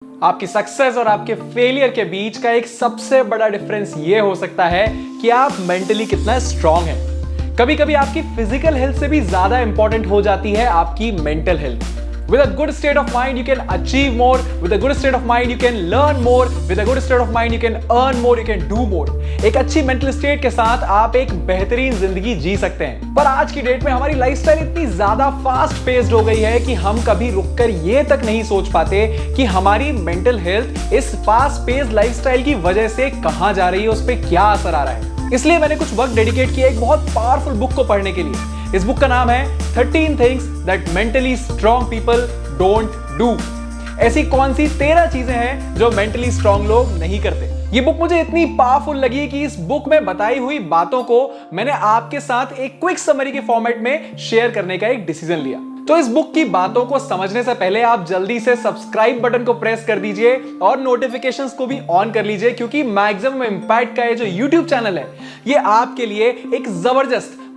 आपकी सक्सेस और आपके फेलियर के बीच का एक सबसे बड़ा डिफरेंस ये हो सकता है कि आप मेंटली कितना स्ट्रांग हैं। कभी कभी आपकी फिजिकल हेल्थ से भी ज्यादा इंपॉर्टेंट हो जाती है आपकी mental health. With a good state of mind, you can achieve more. With a good state of mind, you can learn more. With a good state of mind, you can earn more. You can do more. एक अच्छी mental state के साथ आप एक बेहतरीन जिंदगी जी सकते हैं। पर आज की डेट में हमारी लाइफस्टाइल इतनी ज्यादा फास्ट पेस्ड हो गई है कि हम कभी रुककर ये तक नहीं सोच पाते कि हमारी मेंटल हेल्थ इस फास्ट पेस्ड लाइफस्टाइल की वजह से कहां जा रही है, उस पर क्या असर आ रहा है। इसलिए मैंने कुछ वक्त डेडिकेट किया एक बहुत पावरफुल बुक को पढ़ने के लिए। इस बुक का नाम है 13 things that mentally strong people don't do. ऐसी कौन सी 13 चीजें हैं जो मेंटली स्ट्रांग लोग नहीं करते। ये बुक मुझे इतनी पावरफुल लगी कि इस बुक में बताई हुई बातों को मैंने आपके साथ एक क्विक समरी के फॉर्मेट में शेयर करने का एक डिसीजन लिया। तो इस बुक की बातों को समझने से पहले आप जल्दी से सब्सक्राइब बटन को प्रेस कर दीजिए और नोटिफिकेशंस को भी ऑन कर लीजिए, क्योंकि मैक्सिमम इंपैक्ट का ये जो यूट्यूब चैनल है ये आपके लिए एक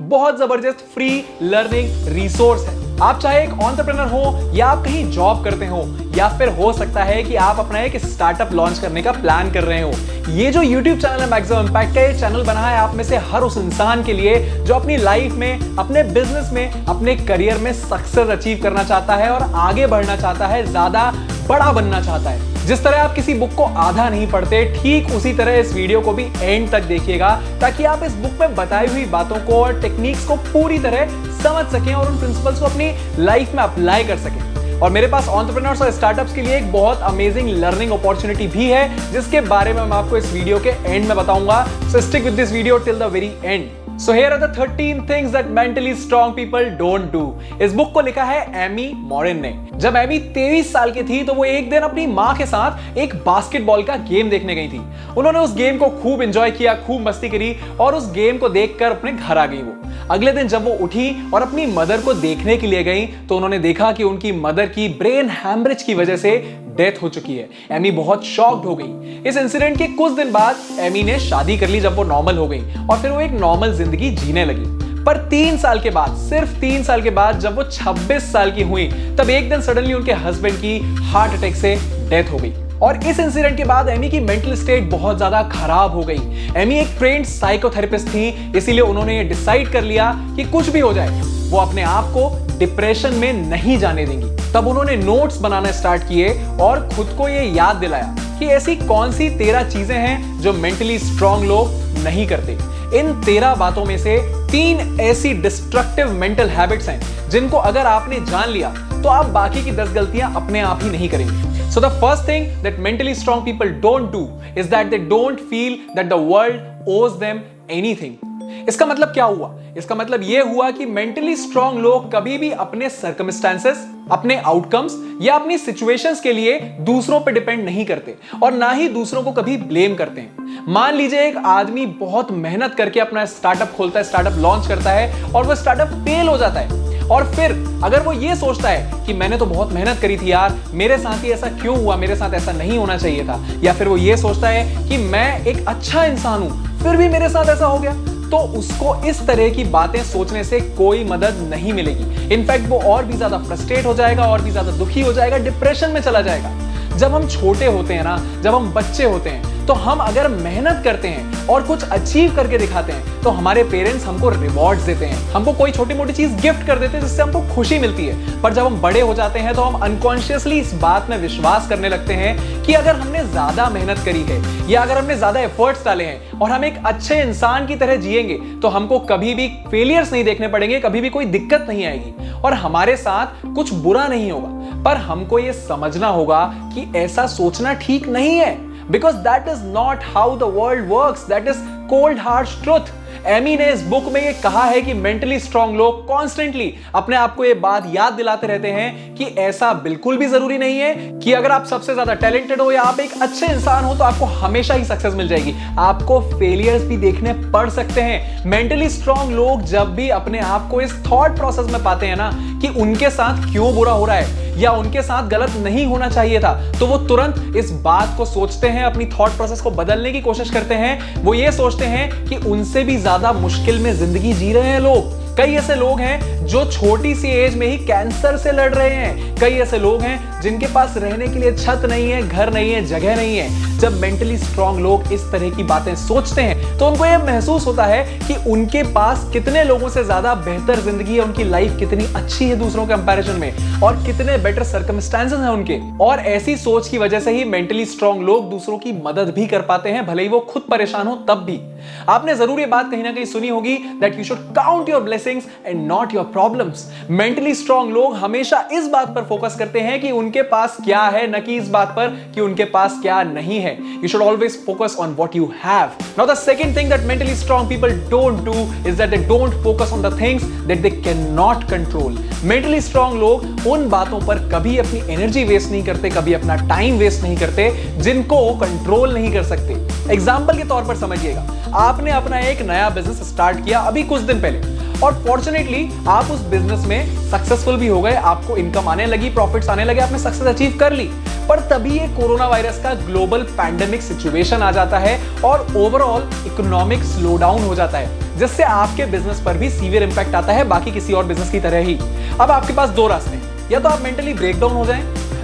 बहुत जबरदस्त फ्री लर्निंग रिसोर्स है। आप चाहे एक एंटरप्रेन्योर हो या आप कहीं जॉब करते हो या फिर हो सकता है कि आप अपना एक स्टार्टअप लॉन्च करने का प्लान कर रहे हो, ये जो YouTube चैनल है मैक्सिमम इंपैक्ट का, ये चैनल बना है आप में से हर उस इंसान के लिए जो अपनी लाइफ में, अपने बिजनेस में, अपने करियर में सक्सेस अचीव करना चाहता है और आगे बढ़ना चाहता है, ज्यादा बड़ा बनना चाहता है। जिस तरह आप किसी बुक को आधा नहीं पढ़ते, ठीक उसी तरह इस वीडियो को भी एंड तक देखिएगा ताकि आप इस बुक में बताई हुई बातों को और टेक्निक्स को पूरी तरह समझ सकें और उन प्रिंसिपल्स को अपनी लाइफ में अप्लाई कर सकें। और मेरे पास एंटरप्रेन्योर्स और स्टार्टअप्स के लिए एक बहुत अमेजिंग लर्निंग अपॉर्चुनिटी भी है, जिसके बारे में मैं आपको इस वीडियो के एंड में बताऊंगा। सो stick with this video till the very and. So here are the 13 things that mentally strong people don't do। इस बुक को लिखा है एमी मॉरिन ने। जब एमी 23 साल की थी तो वो एक दिन अपनी माँ के साथ एक बास्केटबॉल का गेम देखने गई थी। उन्होंने उस गेम को खूब एंजॉय किया, खूब मस्ती करी और उस गेम को देखकर अपने घर आ गई। वो अगले दिन जब वो उठी और अपनी मदर को देखने के लिए गई तो उन्होंने देखा कि उनकी मदर की ब्रेन हैमरेज की वजह से डेथ हो चुकी है। एमी बहुत शॉक्ड हो गई। इस इंसिडेंट के कुछ दिन बाद एमी ने शादी कर ली जब वो नॉर्मल हो गई और फिर वो एक नॉर्मल जिंदगी जीने लगी। पर 3 साल के बाद, सिर्फ 3 साल के बाद जब वो 26 साल की हुई, तब एक दिन सडनली उनके हस्बैंड की हार्ट अटैक से डेथ हो गई। और इस इंसिडेंट के बाद एमी की मेंटल स्टेट बहुत ज्यादा खराब हो गई। एमी एक ट्रेन्ड साइकोथेरेपिस्ट थी, इसीलिए उन्होंने ये डिसाइड कर लिया कि कुछ भी हो जाए वो अपने आप को डिप्रेशन में नहीं जाने देंगी। तब उन्होंने नोट्स बनाना स्टार्ट किए और खुद को ये याद दिलाया कि ऐसी कौन सी 13 चीजें हैं जो मेंटली स्ट्रांग लोग नहीं करते। इन 13 बातों में से 3 ऐसी डिस्ट्रक्टिव मेंटल हैबिट्स हैं जिनको अगर आपने जान लिया तो आप बाकी की 10 गलतियां अपने आप ही नहीं करेंगे। So the first thing that mentally strong people don't do is that they don't feel that the world owes them anything। इसका मतलब क्या हुआ? इसका मतलब यह हुआ कि मेंटली स्ट्रांग लोग कभी भी अपने सर्कमस्टेंसेस, अपने आउटकम्स या अपनी सिचुएशंस के लिए दूसरों पर डिपेंड नहीं करते और ना ही दूसरों को कभी ब्लेम करते हैं। मान लीजिए एक आदमी बहुत मेहनत करके अपना स्टार्टअप खोलता है, स्टार्टअप लॉन्च करता है और वो स्टार्टअप फेल हो जाता है और फिर अगर वो ये सोचता है कि मैंने तो बहुत मेहनत करी थी यार, मेरे साथ ही ऐसा क्यों हुआ, मेरे साथ ऐसा नहीं होना चाहिए था, या फिर वो ये सोचता है कि मैं एक अच्छा इंसान हूं फिर भी मेरे साथ ऐसा हो गया, तो उसको इस तरह की बातें सोचने से कोई मदद नहीं मिलेगी। इनफैक्ट वो और भी ज्यादा फ्रस्ट्रेट हो जाएगा, और भी ज्यादा दुखी हो जाएगा, डिप्रेशन में चला जाएगा। जब हम छोटे होते हैं ना, जब हम बच्चे होते हैं, तो हम अगर मेहनत करते हैं और कुछ अचीव करके दिखाते हैं तो हमारे पेरेंट्स हमको रिवॉर्ड्स देते हैं, हमको कोई छोटी मोटी चीज गिफ्ट कर देते हैं जिससे हमको खुशी मिलती है। पर जब हम बड़े हो जाते हैं तो हम अनकॉन्शियसली इस बात में विश्वास करने लगते हैं कि अगर हमने ज्यादा मेहनत करी है या अगर हमने ज्यादा एफर्ट्स डाले हैं और हम एक अच्छे इंसान की तरह जिएंगे तो हमको कभी भी फेलियर्स नहीं देखने पड़ेंगे, कभी भी कोई दिक्कत नहीं आएगी और हमारे साथ कुछ बुरा नहीं होगा। पर हमको यह समझना होगा कि ऐसा सोचना ठीक नहीं है, because that is not how the world works, that is cold harsh truth। Amy ने इस बुक में ये कहा है कि मेंटली स्ट्रांग लोग कॉन्स्टेंटली अपने आप को ये बात याद दिलाते रहते हैं कि ऐसा बिल्कुल भी जरूरी नहीं है कि अगर आप सबसे ज्यादा टैलेंटेड हो या आप एक अच्छे इंसान हो तो आपको हमेशा ही सक्सेस मिल जाएगी। आपको फेलियर्स भी देखने पड़ सकते हैं। मेंटली स्ट्रांग लोग जब भी अपने आप को इस थॉट प्रोसेस में पाते हैं ना कि उनके साथ क्यों बुरा हो रहा है या उनके साथ गलत नहीं होना चाहिए था, तो वो तुरंत इस बात को सोचते हैं, अपनी थॉट प्रोसेस को बदलने की कोशिश करते हैं। वो ये सोचते हैं कि उनसे भी ज्यादा मुश्किल में जिंदगी जी रहे हैं लोग, कई ऐसे लोग हैं जो छोटी सी एज में ही कैंसर से लड़ रहे हैं। कई ऐसे लोग हैं जिनके पास रहने के लिए छत नहीं है, घर नहीं है, जगह नहीं है। जब मेंटली स्ट्रांग लोग इस तरह की बातें सोचते हैं तो उनको यह महसूस होता है कि उनके पास कितने लोगों से ज्यादा बेहतर जिंदगी है, उनकी लाइफ कितनी अच्छी है दूसरों के कंपैरिजन में, और कितने बेटर सर्कमस्टेंसेस हैं उनके। और ऐसी सोच की वजह से ही मेंटली स्ट्रांग लोग दूसरों की मदद भी कर पाते हैं, भले ही वो खुद परेशान हो तब भी। आपने जरूर ये बात कहीं ना कहीं सुनी होगी that you should count your blessings and not your problems. Mentally strong लोग हमेशा इस बात पर फोकस करते हैं कि उनके पास क्या है, न कि इस बात पर कि उनके पास क्या नहीं है। You should always focus on what you have. Now the second thing that mentally strong people don't do is that they don't focus on the things that they cannot control. Mentally strong लोग उन बातों पर कभी अपनी energy waste नहीं करते, कभी अपना टाइम वेस्ट नहीं करते जिनको कंट्रोल नहीं कर सकते। एग्जाम्पल के तौर पर समझिएगा, आपने अपना एक नया बिजनेस स्टार्ट किया अभी कुछ दिन पहले, और फॉर्चुनेटली आप उस बिजनेस में सक्सेसफुल भी हो गए, आपको इनकम आने लगी, प्रॉफिट्स आने लगे, आपने सक्सेस अचीव कर ली। पर तभी ये कोरोना वायरस का ग्लोबल पैंडेमिक सिचुएशन आ जाता है और ओवरऑल इकोनॉमिक स्लोडाउन हो जाता है, जिससे आपके बिजनेस पर भी सीवियर इंपैक्ट आता है, बाकी किसी और बिजनेस की तरह ही। अब आपके पास दो रास्ते हैं, या तो आप मेंटली ब्रेकडाउन हो जाएं,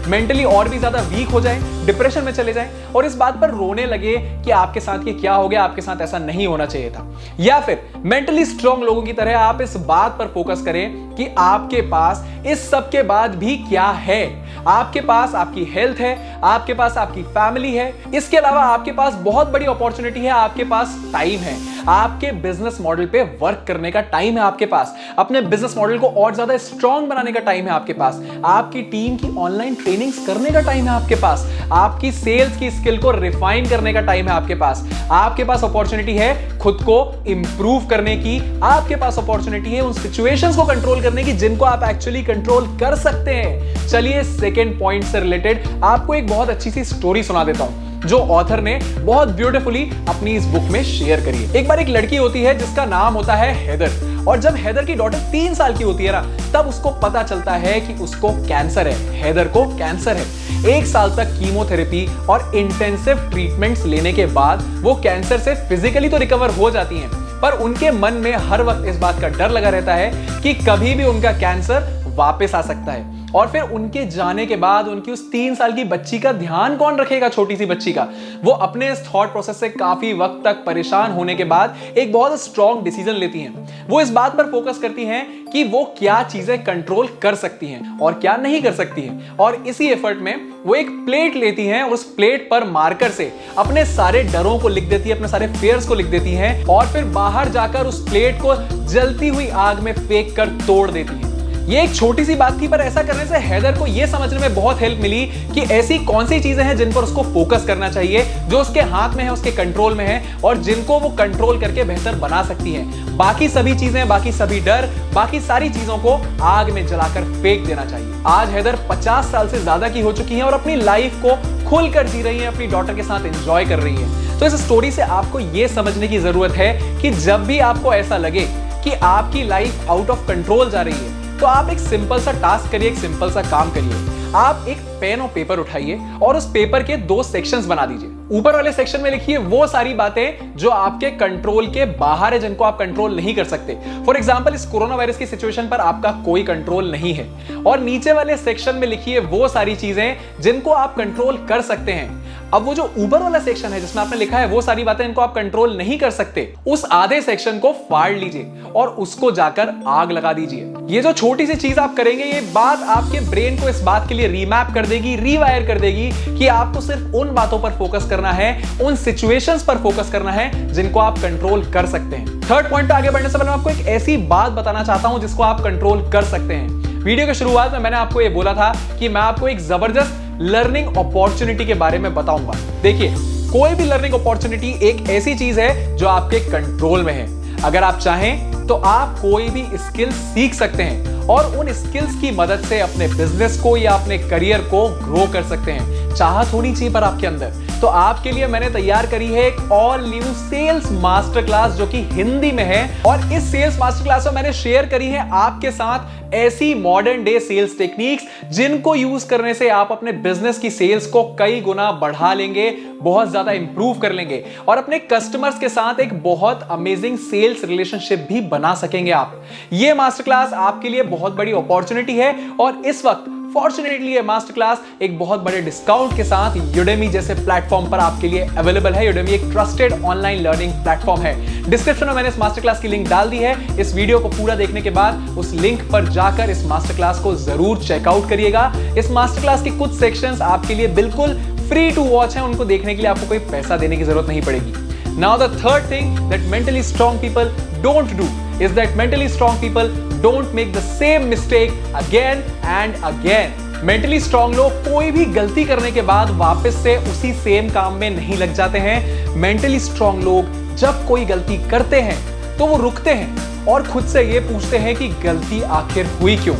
मेंटली और भी ज्यादा वीक हो जाएं, डिप्रेशन में चले जाएं और इस बात पर रोने लगे कि आपके साथ ये क्या हो गया, आपके साथ ऐसा नहीं होना चाहिए था। या फिर मेंटली स्ट्रांग लोगों की तरह आप इस बात पर फोकस करें कि आपके पास इस सब के बाद भी क्या है। आपके पास आपकी हेल्थ है, आपके पास आपकी फैमिली है, इसके अलावा आपके पास बहुत बड़ी अपॉर्चुनिटी है, आपके पास टाइम है, आपके बिजनेस मॉडल पे वर्क करने का टाइम है, आपके पास अपने बिजनेस मॉडल को और ज्यादा स्ट्रांग बनाने का टाइम है, आपके पास आपकी टीम की ऑनलाइन ट्रेनिंग्स करने का टाइम है, आपके पास आपकी सेल्स की स्किल को रिफाइन करने का टाइम है, आपके पास अपॉर्चुनिटी है खुद को इंप्रूव करने की, आपके पास अपॉर्चुनिटी है उन सिचुएशंस को कंट्रोल करने की जिनको आप एक्चुअली कंट्रोल कर सकते हैं। चलिए सेकंड पॉइंट से रिलेटेड आपको एक बहुत अच्छी सी स्टोरी सुना देता हूं जो ऑथर ने बहुत ब्यूटीफुली अपनी इस बुक में शेयर करी है। एक बार एक लड़की होती है जिसका नाम होता है हेदर, और जब हेदर की डॉटर 3 साल की होती है ना, तब उसको पता चलता है कि उसको कैंसर है, हेदर को कैंसर है। 1 साल तक कीमोथेरेपी और इंटेंसिव ट्रीटमेंट्स लेने के बाद वो कैंसर से फिजिकली तो रिकवर हो जाती हैं, पर उनके मन में हर वक्त इस बात का डर लगा रहता है कि कभी भी उनका कैंसर वापस आ सकता है। और फिर उनके जाने के बाद उनकी उस 3 साल की बच्ची का ध्यान कौन रखेगा, छोटी सी बच्ची का। वो अपने इस थॉट प्रोसेस से काफी वक्त तक परेशान होने के बाद एक बहुत स्ट्रॉन्ग डिसीजन लेती हैं। वो इस बात पर फोकस करती हैं कि वो क्या चीजें कंट्रोल कर सकती हैं और क्या नहीं कर सकती हैं, और इसी एफर्ट में वो एक प्लेट लेती हैं और उस प्लेट पर मार्कर से अपने सारे डरों को लिख देती है, अपने सारे फेयर्स को लिख देती हैं, और फिर बाहर जाकर उस प्लेट को जलती हुई आग में फेंक कर तोड़ देती हैं। ये एक छोटी सी बात थी, पर ऐसा करने से हेदर को यह समझने में बहुत हेल्प मिली कि ऐसी कौन सी चीजें हैं जिन पर उसको फोकस करना चाहिए, जो उसके हाथ में है, उसके कंट्रोल में है, और जिनको वो कंट्रोल करके बेहतर बना सकती है। बाकी सभी चीजें, बाकी सभी डर, बाकी सारी चीजों को आग में जलाकर फेंक देना चाहिए। आज हेदर 50 साल से ज्यादा की हो चुकी है और अपनी लाइफ को खुलकर जी रही है, अपनी डॉटर के साथ एंजॉय कर रही है। तो इस स्टोरी से आपको यह समझने की जरूरत है कि जब भी आपको ऐसा लगे कि आपकी लाइफ आउट ऑफ कंट्रोल जा रही है, तो आप एक सिंपल सा टास्क करिए, एक सिंपल सा काम करिए। आप एक पेन और पेपर उठाइए और उस पेपर के 2 सेक्शंस बना दीजिए। ऊपर वाले सेक्शन में लिखिए वो सारी बातें जो आपके कंट्रोल के बाहर है, जिनको आप कंट्रोल नहीं कर सकते। फॉर एग्जांपल, इस कोरोना वायरस की सिचुएशन पर आपका कोई कंट्रोल नहीं है। और नीचे वाले सेक्शन में लिखिए वो सारी चीजें जिनको आप कंट्रोल कर सकते हैं। अब वो जो ऊपर वाला सेक्शन है जिसमें आपने लिखा है वो सारी बातें इनको आप कंट्रोल नहीं कर सकते, उस आधे सेक्शन को फाड़ लीजिए और उसको जाकर आग लगा दीजिए। ये जो छोटी सी चीज आप करेंगे, ये बात आपके ब्रेन को इस बात के लिए रीमैप कर देगी, रीवायर कर देगी कि आपको सिर्फ उन बातों पर फोकस करना है, उन सिचुएशंस पर फोकस करना है जिनको आप कंट्रोल कर सकते हैं। थर्ड पॉइंट पे आगे बढ़ने से पहले मैं आपको एक ऐसी बात बताना चाहता हूं जिसको आप कंट्रोल कर सकते हैं। वीडियो की शुरुआत में मैंने आपको ये बोला था कि मैं आपको एक जबरदस्त लर्निंग अपॉर्चुनिटी के बारे में बताऊंगा। देखिए, कोई भी लर्निंग अपॉर्चुनिटी एक ऐसी चीज है जो आपके कंट्रोल में है। अगर आप चाहें तो आप कोई भी स्किल सीख सकते हैं और उन स्किल्स की मदद से अपने बिजनेस को या अपने करियर को ग्रो कर सकते हैं। चाहत होनी चाहिए पर आपके अंदर। तो आपके लिए मैंने तैयार करी है एक all new sales master class जो कि हिंदी में है, और इस सेल्स मास्टर क्लास में मैंने शेयर करी है आपके साथ ऐसी मॉडर्न डे सेल्स टेक्निक्स जिनको यूज करने से आप अपने बिजनेस की सेल्स को कई गुना बढ़ा लेंगे, बहुत ज्यादा इंप्रूव कर लेंगे और अपने कस्टमर्स के साथ एक बहुत अमेजिंग सेल्स रिलेशनशिप भी बना सकेंगे आप। ये मास्टर क्लास आपके लिए बहुत बड़ी अपॉर्चुनिटी है और इस वक्त फॉर्चुनेटली ये मास्टर क्लास एक बहुत बड़े डिस्काउंट के साथ Udemy जैसे प्लेटफॉर्म पर आपके लिए अवेलेबल है। Udemy एक ट्रस्टेड ऑनलाइन लर्निंग प्लेटफॉर्म है। डिस्क्रिप्शन में मैंने इस मास्टर क्लास की लिंक डाल दी है। इस वीडियो को पूरा देखने के बाद उस लिंक पर जाकर इस मास्टर क्लास को जरूर चेकआउट करिएगा। इस मास्टर क्लास के कुछ सेक्शंस आपके लिए बिल्कुल फ्री टू वॉच हैं, उनको देखने के लिए आपको कोई पैसा देने की जरूरत नहीं पड़ेगी। Now the third thing that mentally strong people don't do is that mentally strong people don't make the same mistake again and again. Mentally strong लोग कोई भी गलती करने के बाद वापस से उसी सेम काम में नहीं लग जाते हैं। Mentally strong लोग जब कोई गलती करते हैं तो वो रुकते हैं और खुद से ये पूछते हैं कि गलती आखिर हुई क्यों।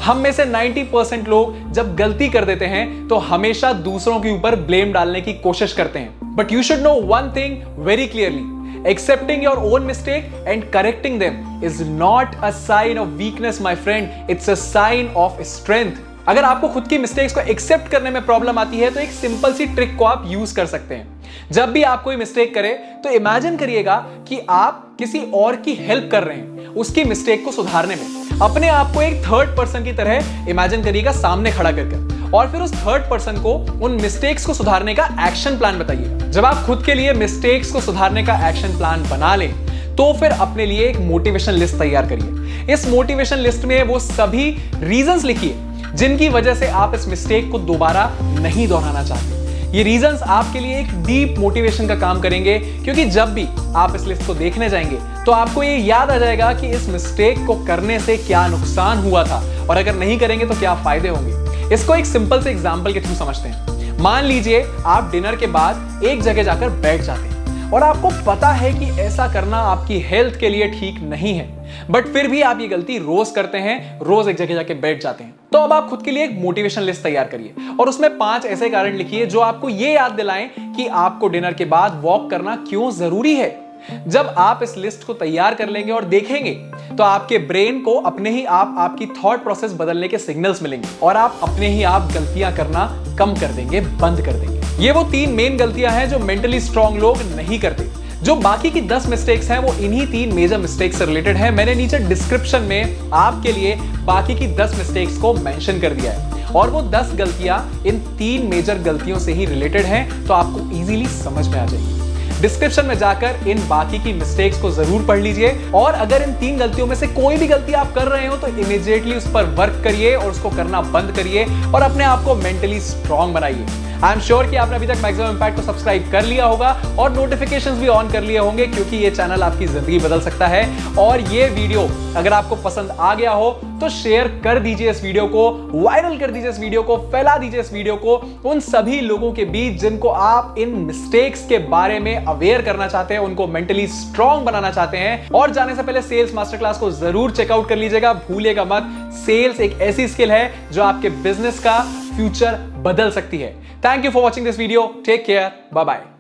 हम में से 90% लोग जब गलती कर देते हैं तो हमेशा दूसरों के ऊपर ब्लेम डालने की कोशिश करते हैं। But you should know one thing very clearly, accepting your own mistake and correcting them is not a sign of weakness my friend, it's a sign of strength. अगर आपको खुद की मिस्टेक्स को एक्सेप्ट करने में प्रॉब्लम आती है तो एक सिंपल सी ट्रिक को आप यूज कर सकते हैं। जब भी आप कोई मिस्टेक करें तो इमेजिन करिएगा कि आप किसी और की हेल्प कर रहे हैं उसकी मिस्टेक को सुधारने में। अपने आप को एक थर्ड पर्सन की तरह इमेजिन करिएगा सामने खड़ा करके, और फिर उस थर्ड पर्सन को उन मिस्टेक्स को सुधारने का एक्शन प्लान बताइएगा। जब आप खुद के लिए मिस्टेक्स को सुधारने का एक्शन प्लान बना लें तो फिर अपने लिए एक मोटिवेशन लिस्ट तैयार करिए। इस मोटिवेशन लिस्ट में वो सभी रीजंस लिखिए जिनकी वजह से आप इस मिस्टेक को दोबारा नहीं दोहराना चाहते। ये रीजंस आपके लिए एक डीप मोटिवेशन का काम करेंगे, क्योंकि जब भी आप इस लिस्ट को देखने जाएंगे तो आपको ये याद आ जाएगा कि इस मिस्टेक को करने से क्या नुकसान हुआ था और अगर नहीं करेंगे तो क्या फायदे होंगे। इसको एक सिंपल से एग्जांपल के थ्रू समझते हैं। मान लीजिए आप डिनर के बाद एक जगह जाकर बैठ जाते हैं और आपको पता है कि ऐसा करना आपकी हेल्थ के लिए ठीक नहीं है, बट फिर भी आप ये गलती रोज करते हैं, रोज एक जगह जाके बैठ जाते हैं। तो अब आप खुद के लिए एक मोटिवेशन लिस्ट तैयार करिए और उसमें 5 ऐसे कारण लिखिए जो आपको ये याद दिलाएं कि आपको डिनर के बाद वॉक करना क्यों जरूरी है। जब आप इस लिस्ट को तैयार कर लेंगे और देखेंगे तो आपके ब्रेन को अपने ही आप आपकी थॉट प्रोसेस बदलने के सिग्नल्स मिलेंगे और आप अपने ही आप गलतियां करना कम कर देंगे, बंद कर देंगे। ये वो 3 मेन गलतियां हैं जो मेंटली स्ट्रांग लोग नहीं करते। जो बाकी की 10 मिस्टेक्स हैं वो इन्हीं 3 मेजर मिस्टेक्स से रिलेटेड है। मैंने नीचे डिस्क्रिप्शन में आपके लिए बाकी की 10 मिस्टेक्स को मेंशन कर दिया है और वो 10 गलतियां इन 3 मेजर गलतियों से ही रिलेटेड हैं, तो आपको इजीली समझ में आ जाएगी। डिस्क्रिप्शन में जाकर इन बाकी की मिस्टेक्स को जरूर पढ़ लीजिए और अगर इन 3 गलतियों में से कोई भी गलती आप कर रहे हो तो इमीडिएटली उस पर वर्क करिए और उसको करना बंद करिए और अपने आप को मेंटली स्ट्रांग बनाइए। आई एम श्योर कि आपने अभी तक मैक्सिमम इंपैक्ट को सब्सक्राइब कर लिया होगा और नोटिफिकेशंस भी ऑन कर लिए होंगे, क्योंकि ये चैनल आपकी जिंदगी बदल सकता है। और ये वीडियो अगर आपको पसंद आ गया हो तो शेयर कर दीजिए इस वीडियो को, वायरल कर दीजिए इस वीडियो को, फैला दीजिए इस वीडियो को उन सभी लोगों के बीच जिनको आप इन मिस्टेक्स के बारे में अवेयर करना चाहते हैं, उनको मेंटली स्ट्रांग बनाना चाहते हैं। और जाने से पहले सेल्स मास्टर क्लास को जरूर चेकआउट कर लीजिएगा, भूलिएगा मत। सेल्स एक ऐसी स्किल है जो आपके बिजनेस का फ्यूचर बदल सकती है। Thank you for watching this video. Take care, bye bye.